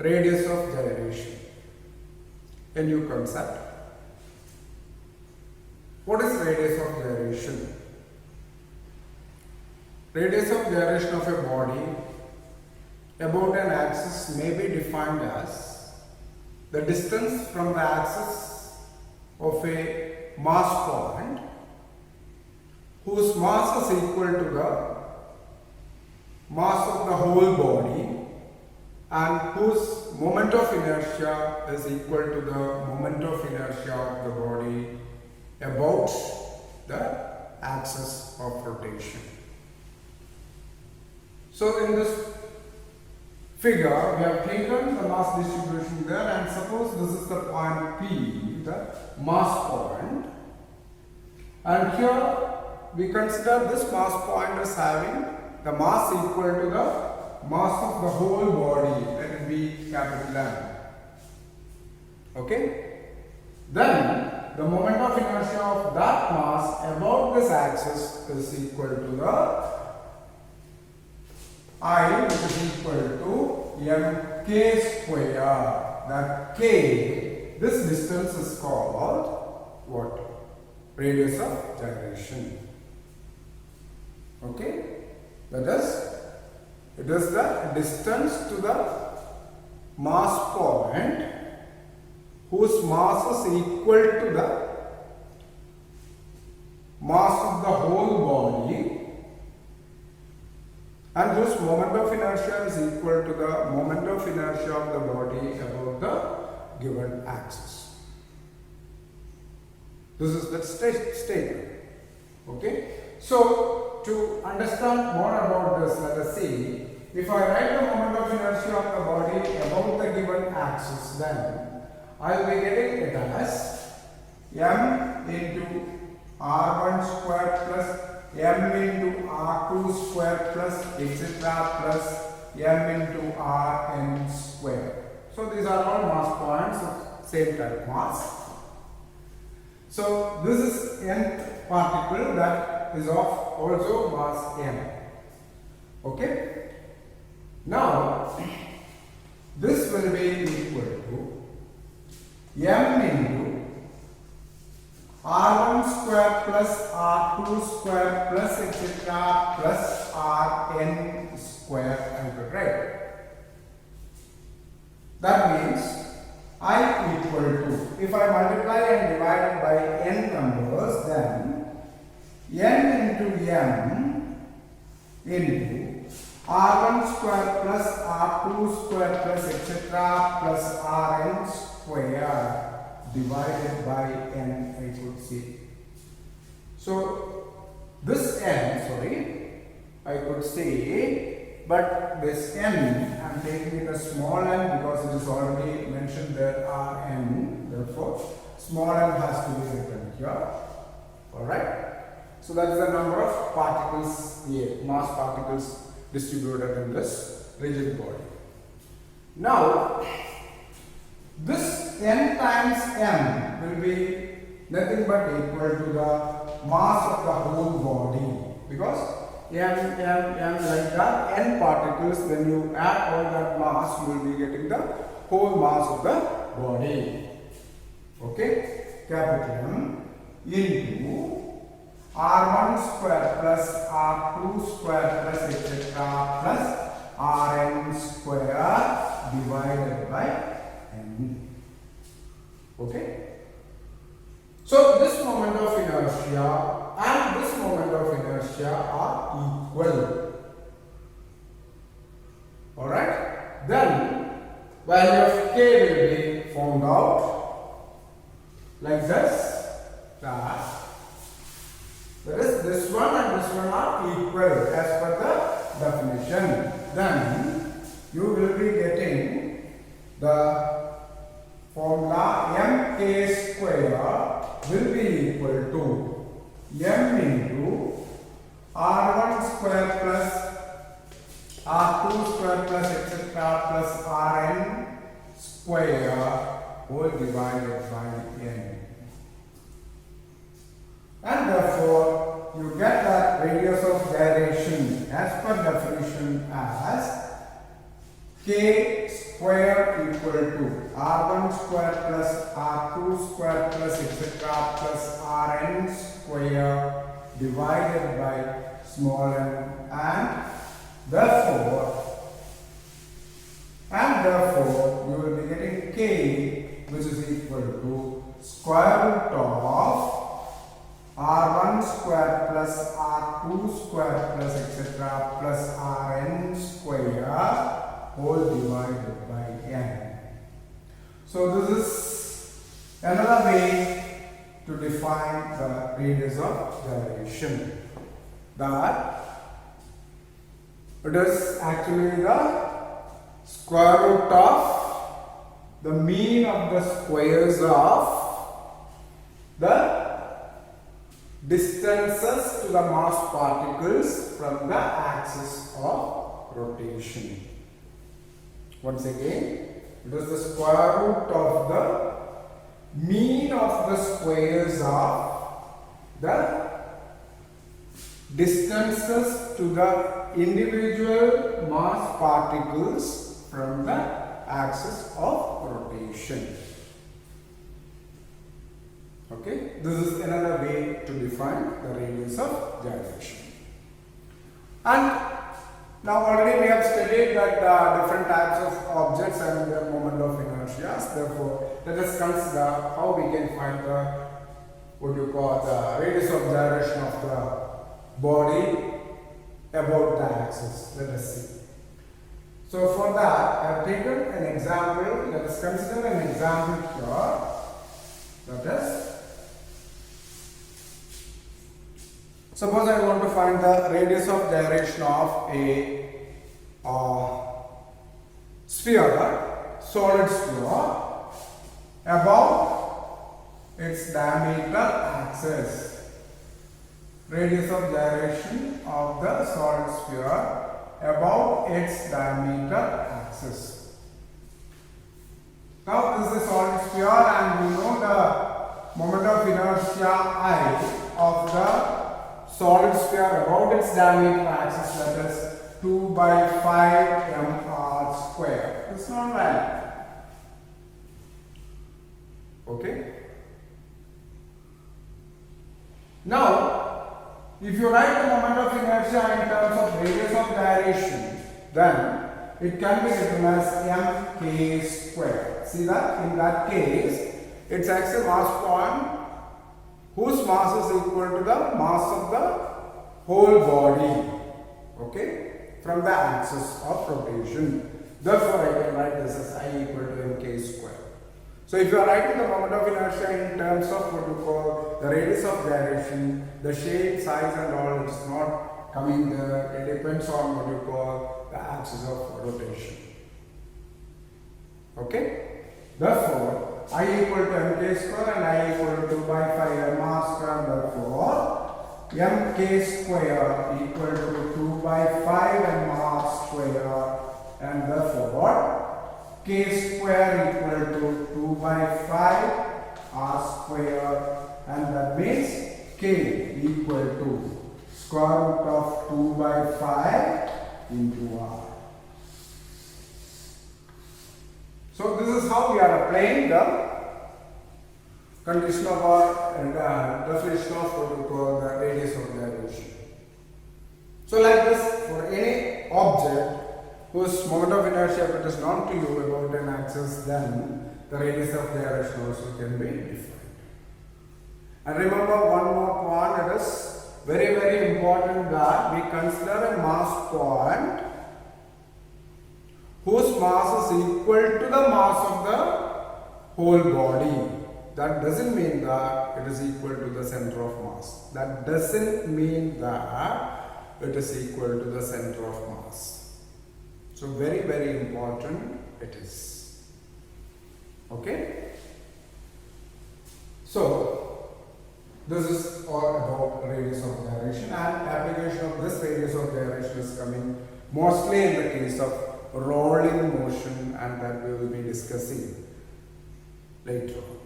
radius of gyration. A new concept. What is radius of gyration? Radius of gyration of a body about an axis may be defined as the distance from the axis of a mass point whose mass is equal to the mass of the whole body and whose moment of inertia is equal to the moment of inertia of the body about the axis of rotation. So in this figure, we have taken the mass distribution there, and suppose this is the point P, the mass point, and here we consider this mass point as having the mass equal to the mass of the whole body, let it be capital M. Okay? Then the moment of inertia of that mass about this axis is equal to the I, which is equal to mk square. That k, this distance is called what? Radius of gyration. Okay? That is, it is the distance to the mass point whose mass is equal to the mass of the whole body and whose moment of inertia is equal to the moment of inertia of the body about the given axis. This is the statement. Okay? So, to understand more about this, let us see. If I write the moment of inertia of the body about the given axis, then I will be getting it as m into r1 square plus m into r2 square plus etc. plus m into rn square. So these are all mass points of same type mass. So this is nth particle that is of also mass m. Okay. Now this will be equal to m into r1 square plus r2 square plus etc. plus rn square, I could write. That means I equal to, if I multiply and divide by n numbers, then n into m into r1 square plus r2 square plus etc. plus rn square divided by n, I could see. So this n, I could say, but this n, I am taking it as small n because it is already mentioned there Rn, therefore small n has to be written here. Alright. So that is the number of particles here, mass particles distributed in this rigid body. Now this n times m will be nothing but equal to the mass of the whole body, because m like that, n particles, when you add all that mass, you will be getting the whole mass of the body. Okay, capital M into r1 square plus r2 square plus etc. plus rn square divided by n. Okay. So this moment of inertia and this moment of inertia are equal. Alright. Then value of k will be found out like this. That is, this one and this one are equal as per the definition. Then you will be getting the formula mk square will be equal to m into r1 square plus r2 square plus etc. plus rn square whole divided by n. And therefore you get the radius of gyration as per definition as k square equal to r1 square plus r2 square plus etc. plus rn square divided by small n, and therefore we will be getting k, which is equal to square root of r1 square plus r2 square plus etc. plus rn square whole divided by n. So this is another way to define the radius of gyration, that it is actually the square root of the mean of the squares of the distances to the mass particles from the axis of rotation. Once again, it is the square root of the mean of the squares of the distances to the individual mass particles from the axis of rotation. Okay, this is another way to define the radius of gyration. And now already we have studied that different types of objects and their moment of inertia. Therefore, let us consider how we can find the the radius of gyration of the body about the axis. Let us see. So for that, I have taken an example. Let us consider an example here. That is, suppose I want to find the radius of gyration of a sphere, solid sphere, about its diameter axis. Radius of gyration of the solid sphere about its diameter axis. Now this is a solid sphere, and we know the moment of inertia I of the solid sphere about its diameter axis, that is 2 by 5 mr square. It's not valid. Okay. Now, if you write the moment of inertia in terms of radius of gyration, then it can be written as mk square. See that? In that case, it's actually a mass point whose mass is equal to the mass of the whole body, okay, from the axis of rotation. Therefore, I can write this as I equal to mk square. So if you are writing the moment of inertia in terms of what you call the radius of gyration, the shape, size and all, it's not coming there. It depends on what you call the axis of rotation. Okay? Therefore, I equal to mk square and I equal to 2 by 5 mr square. Therefore, mk square equal to 2 by 5 mr square, and therefore k square equal to 2 by 5 r square, and that means k equal to square root of 2 by 5 into r. So this is how we are applying the condition of our definition of what we call the radius of gyration. So like this, for any object whose moment of inertia, if it is known to you about an axis, then the radius of gyration also can be defined. And remember one more point, it is very, very important that we consider a mass point whose mass is equal to the mass of the whole body. That doesn't mean that it is equal to the center of mass. That doesn't mean that it is equal to the center of mass. So very, very important it is. Okay? So this is all about radius of gyration, and application of this radius of gyration is coming mostly in the case of rolling motion, and that we will be discussing later on.